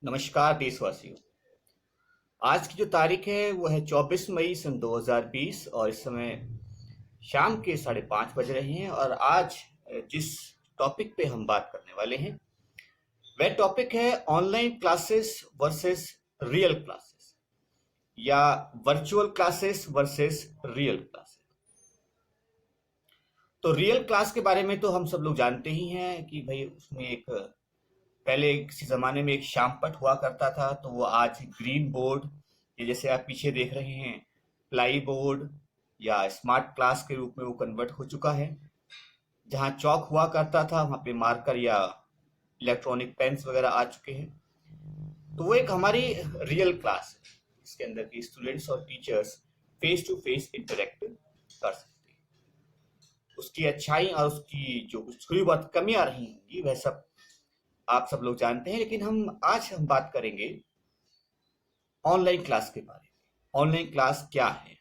नमस्कार देशवासियों। आज की जो तारीख है वो है 24 मई सन 2020 और इस समय शाम के 5:30 बज रहे हैं। और आज जिस टॉपिक पे हम बात करने वाले हैं वह टॉपिक है online classes versus real classes या virtual classes versus real classes. तो रियल क्लास के बारे में तो हम सब लोग जानते ही हैं कि भाई उसमें एक पहले किसी ज़माने में एक श्यामपट्ट हुआ करता था, तो वो आज ग्रीन बोर्ड, ये जैसे आप पीछे देख रहे हैं प्लाई बोर्ड या स्मार्ट क्लास के रूप में वो कन्वर्ट हो चुका है। जहाँ चौक हुआ करता था वहाँ पे मार्कर या इलेक्ट्रॉनिक पेन्स वगैरह आ चुके हैं। तो वो एक हमारी रियल क्लास है जिसके अंदर की स्टूडेंट्स और teachers face to face interact कर सकते हैं। उसकी अच्छाई और उसकी जो कुछ थोड़ी बहुत कमियां रही होंगी वह सब आप सब लोग जानते हैं, लेकिन हम बात करेंगे ऑनलाइन क्लास के बारे में। ऑनलाइन क्लास क्या है?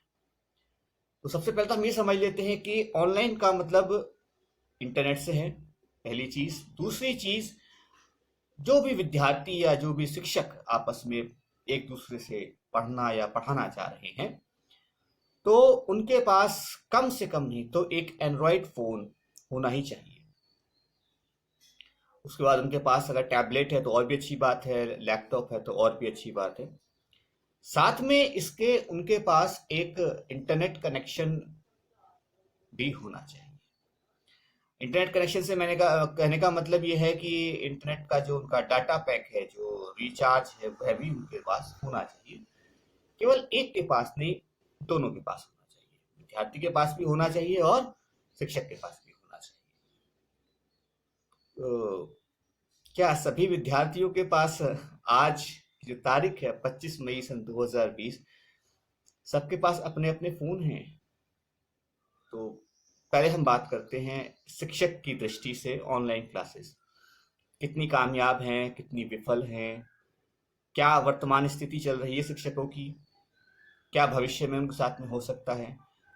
तो सबसे पहले तो हम ये समझ लेते हैं कि ऑनलाइन का मतलब इंटरनेट से है, पहली चीज। दूसरी चीज, जो भी विद्यार्थी या जो भी शिक्षक आपस में एक दूसरे से पढ़ना या पढ़ाना चाह रहे हैं तो उनके पास कम से कम नहीं तो एक एंड्रॉयड फोन होना ही चाहिए। उसके बाद उनके पास अगर टैबलेट है तो और भी अच्छी बात है, लैपटॉप है तो और भी अच्छी बात है। साथ में इसके उनके पास एक इंटरनेट कनेक्शन भी होना चाहिए। इंटरनेट कनेक्शन से मैंने कहने का मतलब ये है कि इंटरनेट का जो उनका डाटा पैक है, जो रिचार्ज है, वह भी उनके पास होना चाहिए। केवल एक के पास नहीं, दोनों के पास होना चाहिए। विद्यार्थी के पास भी होना चाहिए और शिक्षक के पास भी होना चाहिए। तो क्या सभी विद्यार्थियों के पास आज की जो तारीख है 25 मई सन 2020, सबके पास अपने अपने फोन हैं? तो पहले हम बात करते हैं शिक्षक की दृष्टि से ऑनलाइन क्लासेस कितनी कामयाब हैं, कितनी विफल हैं, क्या वर्तमान स्थिति चल रही है शिक्षकों की, क्या भविष्य में उनके साथ में हो सकता है।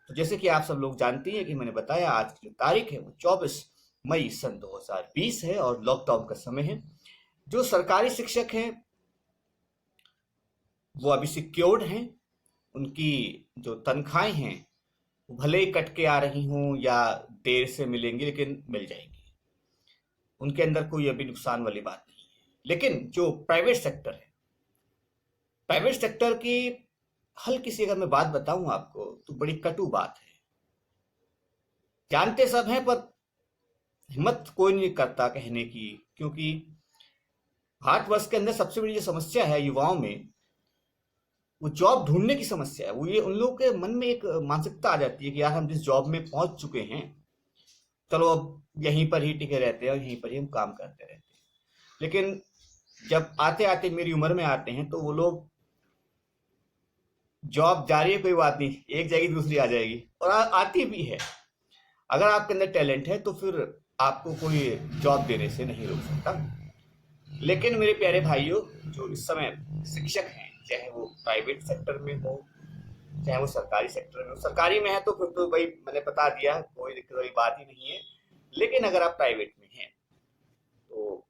तो जैसे कि आप सब लोग जानते हैं कि मैंने बताया आज की जो तारीख है वो 24 मई सन 2020 है और लॉकडाउन का समय है। जो सरकारी शिक्षक हैं वो अभी सिक्योर्ड हैं। उनकी जो तनख्वाहें हैं वो भले ही कट के आ रही हों या देर से मिलेंगी, लेकिन मिल जाएंगी। उनके अंदर कोई अभी नुकसान वाली बात नहीं है। लेकिन जो प्राइवेट सेक्टर है, प्राइवेट सेक्टर की हल्की सी अगर मैं बात बताऊं आपको तो बड़ी कटु बात है। जानते सब हैं पर हिम्मत कोई नहीं करता कहने की, क्योंकि भारतवर्ष के अंदर सबसे बड़ी जो समस्या है युवाओं में वो जॉब ढूंढने की समस्या है। वो ये उन लोगों के मन में एक मानसिकता आ जाती है कि यार हम जिस जॉब में पहुंच चुके हैं, चलो अब यहीं पर ही टिके रहते हैं और यहीं पर ही हम काम करते रहते हैं। लेकिन जब आते आते मेरी उम्र में आते हैं तो वो लोग, जॉब जारी है कोई बात नहीं, एक जाएगी दूसरी आ जाएगी, और आती भी है। अगर आपके अंदर टैलेंट है तो फिर आपको कोई जॉब देने से नहीं रोक सकता। लेकिन मेरे प्यारे भाइयों, जो इस समय शिक्षक हैं, चाहे वो प्राइवेट सेक्टर में हो चाहे वो सरकारी सेक्टर में हो, सरकारी में है तो फिर तो भाई मैंने बता दिया, कोई दिक्कत वाली बात ही नहीं है। लेकिन अगर आप प्राइवेट में हैं तो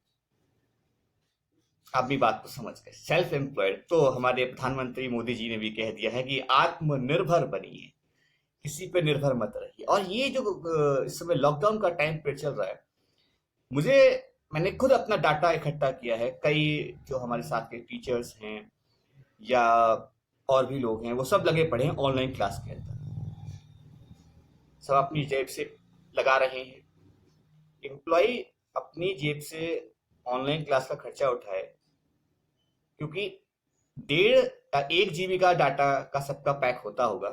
आप भी बात को समझ गए। सेल्फ एम्प्लॉयड तो हमारे प्रधानमंत्री मोदी जी ने भी कह दिया है कि आत्मनिर्भर बनिए, किसी पे निर्भर मत रहिए। और ये जो इस समय लॉकडाउन का टाइम पीरियड चल रहा है, मुझे मैंने खुद अपना डाटा इकट्ठा किया है। कई जो हमारे साथ के टीचर्स हैं या और भी लोग हैं वो सब लगे पड़े हैं ऑनलाइन क्लास के अंदर, सब अपनी जेब से लगा रहे हैं। एम्प्लॉय अपनी जेब से ऑनलाइन क्लास का खर्चा उठाए, क्योंकि 1.5 GB का डाटा का सबका पैक होता होगा,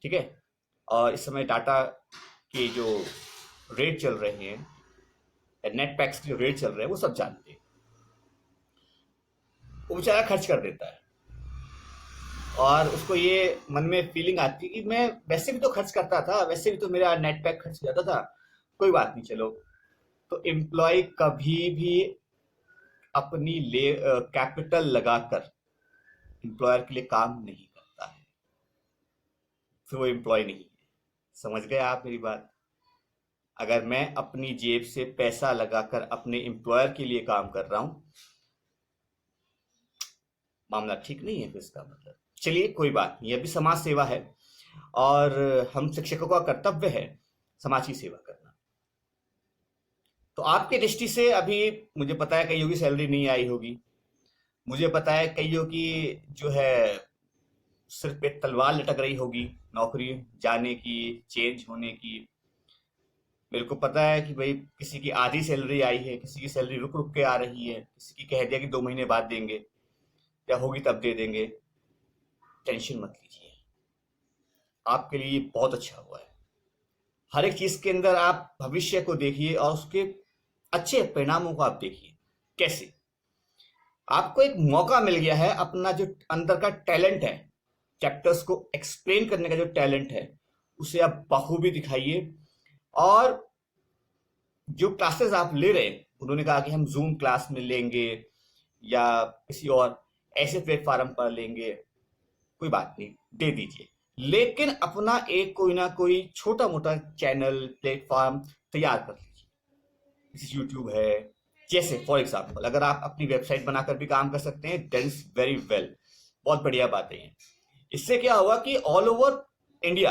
ठीक है। और इस समय डाटा के जो रेट चल रहे हैं, नेट पैक्स के जो रेट चल रहे हैं, वो सब जानते हैं। वो बेचारा खर्च कर देता है और उसको ये मन में फीलिंग आती है कि मैं वैसे भी तो खर्च करता था, वैसे भी तो मेरा नेट पैक खर्च हो जाता था, कोई बात नहीं चलो। तो एम्प्लॉय कभी भी अपनी ले कैपिटल लगाकर एम्प्लॉयर के लिए काम नहीं करता है, फिर वो एम्प्लॉय नहीं है। समझ गए आप मेरी बात? अगर मैं अपनी जेब से पैसा लगाकर अपने एम्प्लॉयर के लिए काम कर रहा हूं मामला ठीक नहीं है फिर इसका मतलब। चलिए कोई बात नहीं, अभी समाज सेवा है और हम शिक्षकों का कर्तव्य है समाज की सेवा करना। तो आपकी दृष्टि से अभी मुझे पता है कईयों की सैलरी नहीं आई होगी, मुझे पता है कईयों की जो है सिर पे तलवार लटक रही होगी नौकरी जाने की, चेंज होने की। मेरे को पता है कि भाई किसी की आधी सैलरी आई है, किसी की सैलरी रुक रुक के आ रही है, किसी की कह दिया कि 2 महीने बाद देंगे या होगी तब दे देंगे। टेंशन मत लीजिए, आपके लिए ये बहुत अच्छा हुआ है। हर एक चीज के अंदर आप भविष्य को देखिए और उसके अच्छे परिणामों को आप देखिए। कैसे? आपको एक मौका मिल गया है अपना जो अंदर का टैलेंट है, चैप्टर्स को एक्सप्लेन करने का जो टैलेंट है, उसे आप बखूबी दिखाइए। और जो क्लासेस आप ले रहे हैं, उन्होंने कहा कि हम जूम क्लास में लेंगे या किसी और ऐसे प्लेटफॉर्म पर लेंगे, कोई बात नहीं, दे दीजिए। लेकिन अपना एक कोई ना कोई छोटा मोटा चैनल प्लेटफॉर्म तैयार कर लीजिए। जैसे यूट्यूब है, जैसे फॉर एग्जाम्पल अगर आप अपनी वेबसाइट बनाकर भी काम कर सकते हैं, दैट इज वेरी वेल, बहुत बढ़िया बातें हैं। इससे क्या होगा कि ऑल ओवर इंडिया,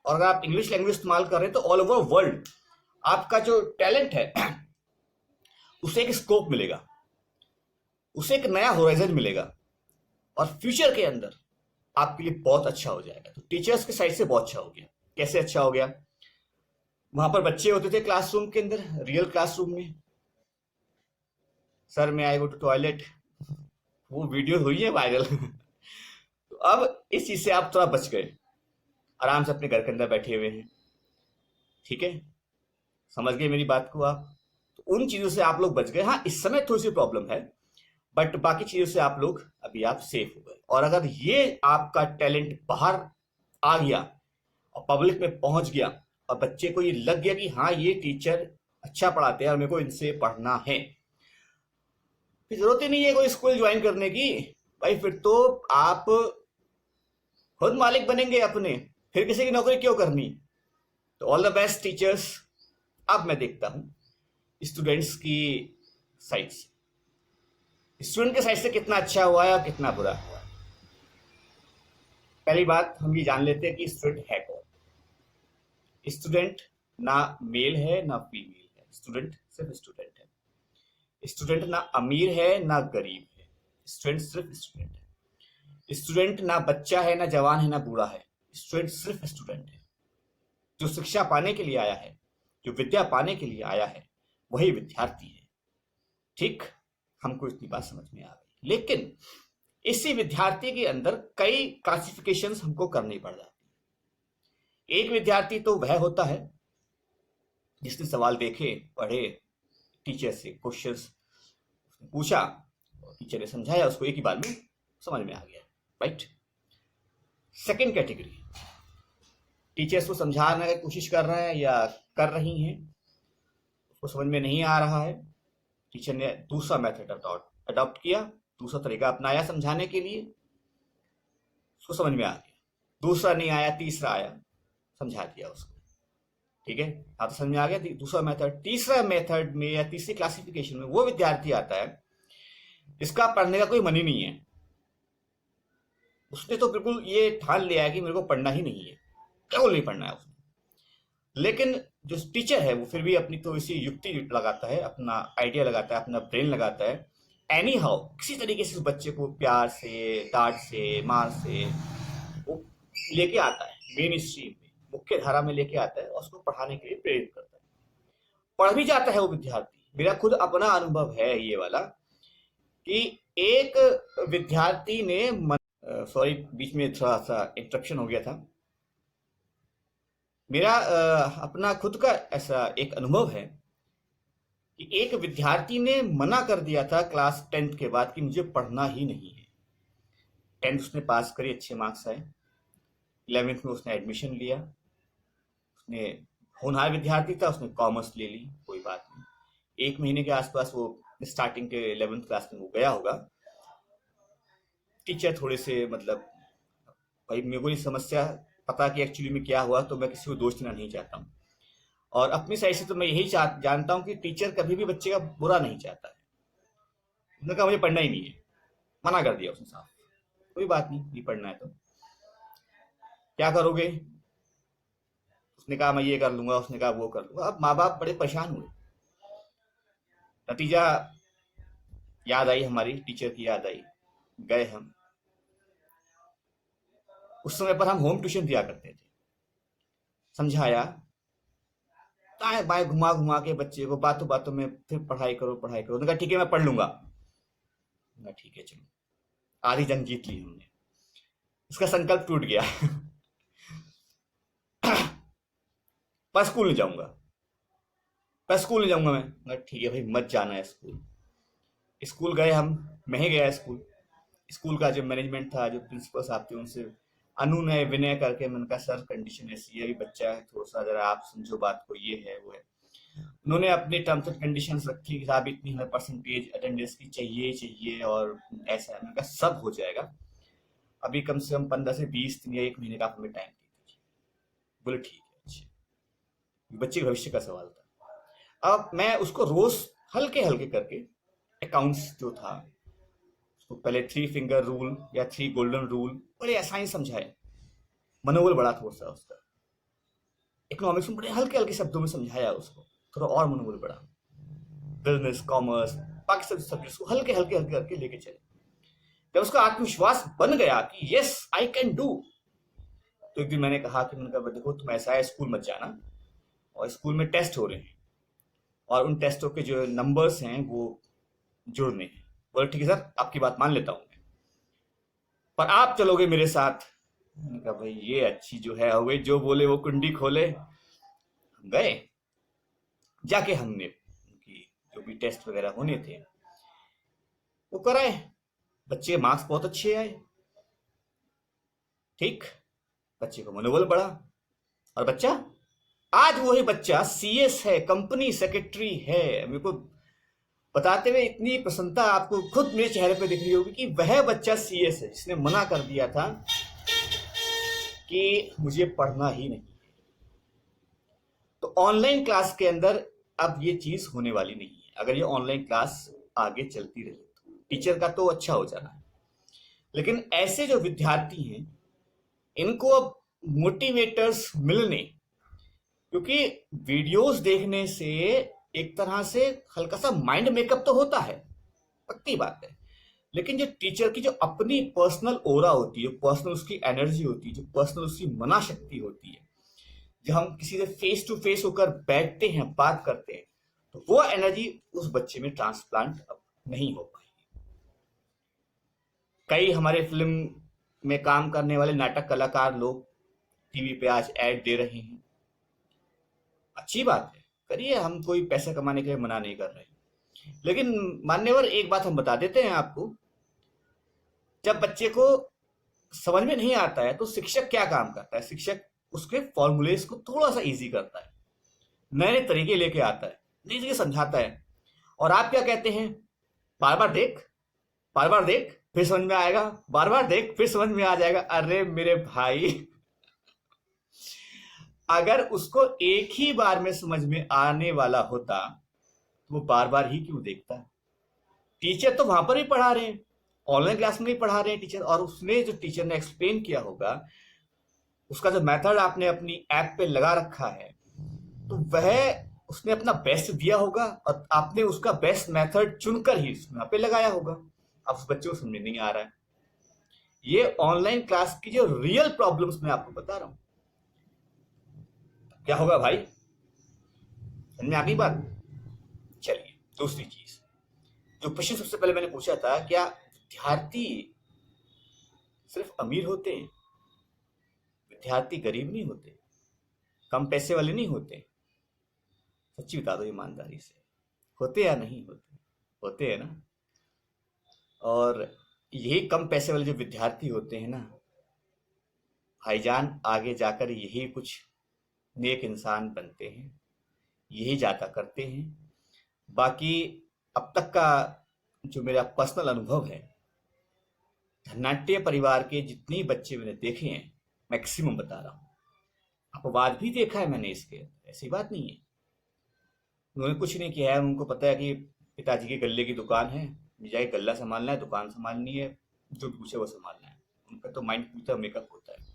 और अगर आप इंग्लिश लैंग्वेज इस्तेमाल कर रहे हैं तो ऑल ओवर वर्ल्ड आपका जो टैलेंट है उसे एक स्कोप मिलेगा, उसे एक नया होराइजन मिलेगा और फ्यूचर के अंदर आपके लिए बहुत अच्छा हो जाएगा। तो टीचर्स के साइड से बहुत अच्छा हो गया। कैसे अच्छा हो गया? वहां पर बच्चे होते थे क्लासरूम के अंदर, रियल क्लासरूम में, सर में आई गो टू टॉयलेट, वो वीडियो हुई है वायरल। तो अब इस चीज से आप थोड़ा बच गए, आराम से अपने घर के अंदर बैठे हुए हैं। ठीक है, समझ गए मेरी बात को आप? तो उन चीजों से आप लोग बच गए। हाँ, इस समय थोड़ी सी प्रॉब्लम है, बट बाकी चीजों से आप लोग अभी आप सेफ हो गए। और अगर ये आपका टैलेंट बाहर आ गया और पब्लिक में पहुंच गया और बच्चे को ये लग गया कि हाँ ये टीचर अच्छा पढ़ाते हैं और मेरे को इनसे पढ़ना है, फिर जरूरत ही नहीं है कोई स्कूल ज्वाइन करने की। भाई फिर तो आप खुद मालिक बनेंगे अपने, फिर किसी की नौकरी क्यों करनी। तो ऑल द बेस्ट टीचर्स। अब मैं देखता हूं स्टूडेंट्स की साइड से, स्टूडेंट के साइड से कितना अच्छा हुआ है और कितना बुरा हुआ है। पहली बात हम ये जान लेते हैं कि स्टूडेंट है कौन। स्टूडेंट ना मेल है ना फीमेल है, स्टूडेंट सिर्फ स्टूडेंट है। स्टूडेंट ना अमीर है ना गरीब है, स्टूडेंट सिर्फ स्टूडेंट है। स्टूडेंट ना बच्चा है ना जवान है ना बूढ़ा है, स्टूडेंट सिर्फ स्टूडेंट है। जो शिक्षा पाने के लिए आया है, जो विद्या पाने के लिए आया है, वही विद्यार्थी है। ठीक, हमको इतनी बात समझ में आ गई। लेकिन इसी विद्यार्थी के अंदर कई क्लासिफिकेशंस हमको करनी पड़ जाती है। एक विद्यार्थी तो वह होता है जिसने सवाल देखे, पढ़े, टीचर से क्वेश्चंस पूछा, टीचर ने समझाया, उसको एक ही बार में समझ में आ गया। राइट। सेकंड कैटेगरी, टीचर्स को समझाने की कोशिश कर रहे हैं या कर रही हैं, उसको समझ में नहीं आ रहा है, टीचर ने दूसरा मेथड अडॉप्ट किया, दूसरा तरीका अपनाया समझाने के लिए, उसको समझ में आ गया। दूसरा नहीं आया, तीसरा आया, समझा दिया उसको। ठीक है, आप तो समझ में आ गया। दूसरा मेथड, तीसरा मेथड में या तीसरी क्लासिफिकेशन में वो विद्यार्थी आता है जिसका पढ़ने का कोई मन ही नहीं है। उसने तो बिल्कुल ये ठान लिया है कि मेरे को पढ़ना ही नहीं है, बिल्कुल नहीं पढ़ना है उसने। लेकिन जो टीचर है वो फिर भी अपनी तो इसी युक्ति लगाता है, अपना आइडिया लगाता है, अपना ब्रेन लगाता है, एनी हाउ किसी तरीके से उस बच्चे को प्यार से, डांट से, मार से वो लेके आता है, मेन स्ट्रीम में, मुख्य धारा में लेके आता है और उसको पढ़ाने के लिए प्रेरित करता है। पढ़ भी जाता है वो विद्यार्थी। मेरा खुद अपना अनुभव है ये वाला कि एक विद्यार्थी ने सॉरी बीच में थोड़ा सा इंटरप्शन हो गया था। मेरा अपना खुद का ऐसा एक अनुभव है कि एक विद्यार्थी ने मना कर दिया था क्लास 10th के बाद कि मुझे पढ़ना ही नहीं है। 10th उसने पास करी, अच्छे मार्क्स आए, 11th में उसने एडमिशन लिया, उसने होनहार विद्यार्थी था, उसने कॉमर्स ले ली, कोई बात नहीं। 1 महीने के आसपास वो स्टार्टिंग के 11th क्लास में वो गया होगा। टीचर थोड़े से मतलब, भाई मेरे को ये समस्या पता कि एक्चुअली में क्या हुआ, तो मैं किसी को दोष देना नहीं चाहता हूँ। और अपनी साइड से तो मैं यही जानता हूँ कि टीचर कभी भी बच्चे का बुरा नहीं चाहता है। उन्होंने कहा मुझे पढ़ना ही नहीं है, मना कर दिया उसने साफ, कोई बात नहीं, नहीं पढ़ना है तो क्या करोगे। उसने कहा मैं ये कर लूंगा, उसने कहा वो कर लूंगा। अब माँ बाप बड़े परेशान हुए। नतीजा, याद आई हमारी टीचर की, याद आई। गए हम। उस समय पर हम होम ट्यूशन दिया करते थे। समझाया, दाएं बाएं घुमा घुमा के बच्चे को, बातों बातों में फिर पढ़ाई करो पढ़ाई करो। उन्होंने कहा ठीक है मैं पढ़ लूंगा। मैं कहा, ठीक है चलो। आधी जंग जीत ली हमने, उसका संकल्प टूट गया। पर स्कूल नहीं जाऊंगा, पर स्कूल नहीं जाऊंगा मैं कहा, ठीक है भाई मत जाना है स्कूल। स्कूल गए हम। मैं ही गया स्कूल। स्कूल का जो मैनेजमेंट था, जो प्रिंसिपल साहब थे, उनसे अनुनय विनय करके मैंने कहा सर कंडीशन ऐसी है, अभी बच्चा है थोड़ा सा, जरा आप समझो बात को, ये है वो है। उन्होंने अपने टर्म्स एंड कंडीशंस रखी कि साहब इतनी हमें परसेंटेज अटेंडेंस की चाहिए चाहिए, और ऐसा है। मैंने कहा सब हो जाएगा, अभी कम से कम 15 से 20 दिन या 1 महीने का आप हमें टाइम दे दीजिए। बोले ठीक है। अच्छा, बच्चे के भविष्य का सवाल था। अब मैं उसको रोज हल्के हल्के करके अकाउंट्स जो था, उसको पहले 3 फिंगर रूल या 3 गोल्डन रूल बड़े आसानी से समझाए। मनोबल बड़ा थोड़ा सा उसका। इकोनॉमिक्स में बड़े हल्के हल्के शब्दों में समझाया उसको, थोड़ा और मनोबल बढ़ा। बिजनेस, कॉमर्स, बाकी सब सब्जेक्ट्स को हल्के हल्के हल्के करके लेके चले। जब उसका आत्मविश्वास बन गया कि यस आई कैन डू, तो एक दिन मैंने कहा कि मैंने कहा देखो तुम ऐसा है, स्कूल मत जाना, और स्कूल में टेस्ट हो रहे हैं, और उन टेस्टों के जो नंबर्स हैं वो जुड़ने हैं। बोले ठीक है सर, आपकी बात मान लेता हूं मैं, पर आप चलोगे मेरे साथ। मैंने कहा भाई ये अच्छी जो है हो गई, जो बोले वो कुंडी खोले। हम गए, जाके हमने उनकी जो भी टेस्ट वगैरह होने थे वो कराए। बच्चे के मार्क्स बहुत अच्छे आए। ठीक, बच्चे को मनोबल बढ़ा, और बच्चा, आज वही बच्चा सीएस है, कंपनी सेक्रेटरी है। मेरे को बताते हुए इतनी प्रसन्नता आपको खुद मेरे चेहरे पे दिख रही होगी कि वह बच्चा सीएस है जिसने मना कर दिया था कि मुझे पढ़ना ही नहीं। तो ऑनलाइन क्लास के अंदर अब ये चीज होने वाली नहीं है। अगर ये ऑनलाइन क्लास आगे चलती रही तो टीचर का तो अच्छा हो जाना है, लेकिन ऐसे जो विद्यार्थी हैं इनको अब मोटिवेटर्स मिलने, क्योंकि वीडियोस देखने से एक तरह से हल्का सा माइंड मेकअप तो होता है, पक्की बात है, लेकिन जो टीचर की जो अपनी पर्सनल ओरा होती है, पर्सनल उसकी एनर्जी होती है, जो पर्सनल उसकी मना शक्ति होती है, जब हम किसी से फेस टू फेस होकर बैठते हैं, बात करते हैं, तो वो एनर्जी उस बच्चे में ट्रांसप्लांट अब नहीं हो पाएगी। कई हमारे फिल्म में काम करने वाले नाटक कलाकार लोग टीवी पे आज ऐड दे रहे हैं। अच्छी बात है, करिए, हम कोई पैसा कमाने के लिए मना नहीं कर रहे, लेकिन मान्यवर एक बात हम बता देते हैं आपको, जब बच्चे को समझ में नहीं आता है तो शिक्षक क्या काम करता है, शिक्षक उसके फॉर्मूलेस को थोड़ा सा इजी करता है, नए नए तरीके लेके आता है, नई चीजें समझाता है। और आप क्या कहते हैं, बार बार देख, बार बार देख फिर समझ में आएगा, बार बार देख फिर समझ में आ जाएगा। अरे मेरे भाई, अगर उसको एक ही बार में समझ में आने वाला होता तो वो बार बार ही क्यों देखता। टीचर तो वहां पर भी पढ़ा रहे हैं, ऑनलाइन क्लास में भी पढ़ा रहे हैं टीचर, और उसने जो टीचर ने एक्सप्लेन किया होगा, उसका जो मेथड आपने अपनी ऐप पे लगा रखा है, तो वह उसने अपना बेस्ट दिया होगा, और आपने उसका बेस्ट मेथड चुनकर ही वहां पे लगाया होगा। अब उस बच्चे को समझ में नहीं आ रहा है। ये ऑनलाइन क्लास की जो रियल प्रॉब्लम्स मैं आपको बता रहा हूं, क्या होगा भाई, समझ में आ गई बात। चलिए दूसरी चीज, जो प्रश्न सबसे पहले मैंने पूछा था, क्या विद्यार्थी सिर्फ अमीर होते हैं, विद्यार्थी गरीब नहीं होते, कम पैसे वाले नहीं होते। सच्ची बता दो ईमानदारी से, होते या नहीं होते, होते हैं ना। और यही कम पैसे वाले जो विद्यार्थी होते हैं ना भाईजान, आगे जाकर यही कुछ नेक इंसान बनते हैं, यही ज्यादा करते हैं। बाकी अब तक का जो मेरा पर्सनल अनुभव है, धनाट्य परिवार के जितने बच्चे मैंने देखे हैं, मैक्सिमम बता रहा हूँ, अपवाद भी देखा है मैंने इसके, ऐसी बात नहीं है। उन्होंने कुछ नहीं किया है, उनको पता है कि पिताजी के गल्ले की दुकान है, मुझे जाके गल्ला संभालना है, दुकान संभालनी है, जो भी पूछे वो संभालना है। उनका तो माइंड पूरा मेकअप होता है।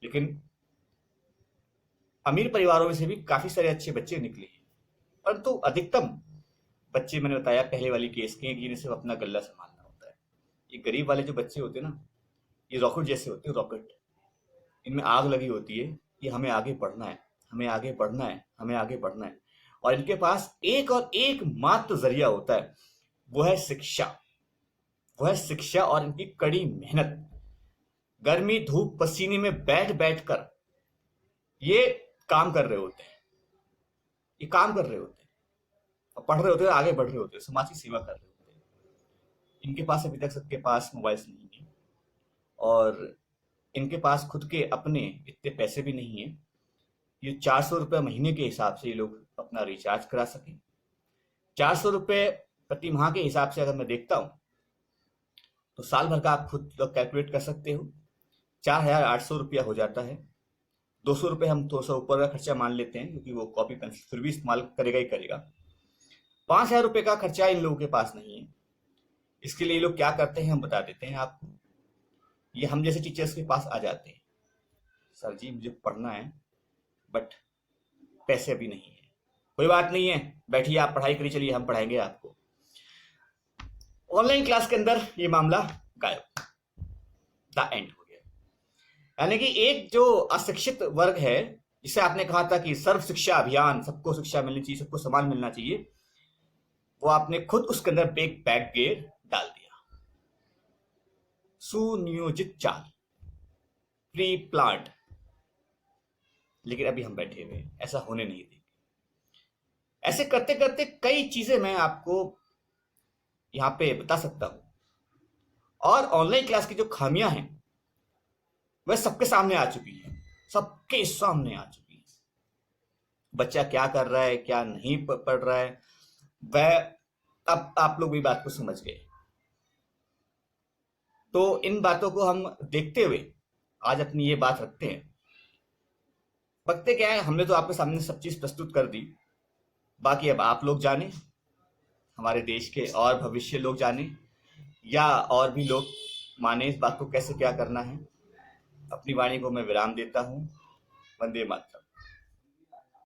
लेकिन अमीर परिवारों में से भी काफी सारे अच्छे बच्चे निकले हैं, परंतु अधिकतम बच्चे मैंने बताया पहले वाली केस के हैं कि इन्हें सिर्फ अपना गल्ला संभालना होता है। ये गरीब वाले जो बच्चे होते हैं ना, ये रॉकेट जैसे होते हैं, रॉकेट। इनमें आग लगी होती है कि हमें आगे बढ़ना है, हमें आगे बढ़ना है, हमें आगे बढ़ना है। और इनके पास एक और एक मात्र जरिया होता है, वो है शिक्षा। वो है शिक्षा और इनकी कड़ी मेहनत। गर्मी धूप पसीने में बैठ बैठ कर ये काम कर रहे होते हैं, ये काम कर रहे होते हैं और पढ़ रहे होते हैं, आगे बढ़ रहे होते हैं, समाज की सेवा कर रहे होते हैं। इनके पास अभी तक सबके पास मोबाइल नहीं है, और इनके पास खुद के अपने इतने पैसे भी नहीं है। ये 400 रुपये महीने के हिसाब से ये लोग अपना रिचार्ज करा सके। 400 रुपये प्रति माह के हिसाब से अगर मैं देखता हूं तो साल भर का आप खुद कैलकुलेट कर सकते हो। 4,800 रुपया हो जाता है। 200 रुपये हम 200 ऊपर का खर्चा मान लेते हैं, क्योंकि वो कॉपी पेंसिल फिर भी इस्तेमाल करेगा ही करेगा। 5,000 रुपये का खर्चा इन लोगों के पास नहीं है। इसके लिए ये लोग क्या करते हैं हम बता देते हैं आपको। ये हम जैसे टीचर्स के पास आ जाते हैं, सर जी मुझे पढ़ना है बट पैसे अभी नहीं है। कोई बात नहीं है, बैठिए आप पढ़ाई करिए, चलिए हम पढ़ाएंगे आपको। ऑनलाइन क्लास के अंदर ये मामला गायब, द एंड हो गया। यानी कि एक जो अशिक्षित वर्ग है, जिसे आपने कहा था कि सर्व शिक्षा अभियान, सबको शिक्षा मिलनी चाहिए, सबको समान मिलना चाहिए, वो आपने खुद उसके अंदर एक बैक गेयर डाल दिया। सुनियोजित चाल, प्री प्लांट। लेकिन अभी हम बैठे हुए, ऐसा होने नहीं देंगे। ऐसे करते करते कई चीजें मैं आपको यहां पे बता सकता हूं। और ऑनलाइन क्लास की जो खामियां हैं वह सबके सामने आ चुकी है, सबके सामने आ चुकी है। बच्चा क्या कर रहा है, क्या नहीं पढ़ रहा है, वह अब आप लोग भी बात को समझ गए। तो इन बातों को हम देखते हुए आज अपनी ये बात रखते हैं। वक्त क्या है, हमने तो आपके सामने सब चीज प्रस्तुत कर दी। बाकी अब आप लोग जाने, हमारे देश के और भविष्य लोग जाने, या और भी लोग माने इस बात को कैसे क्या करना है। अपनी वाणी को मैं विराम देता हूं। वंदे मातरम।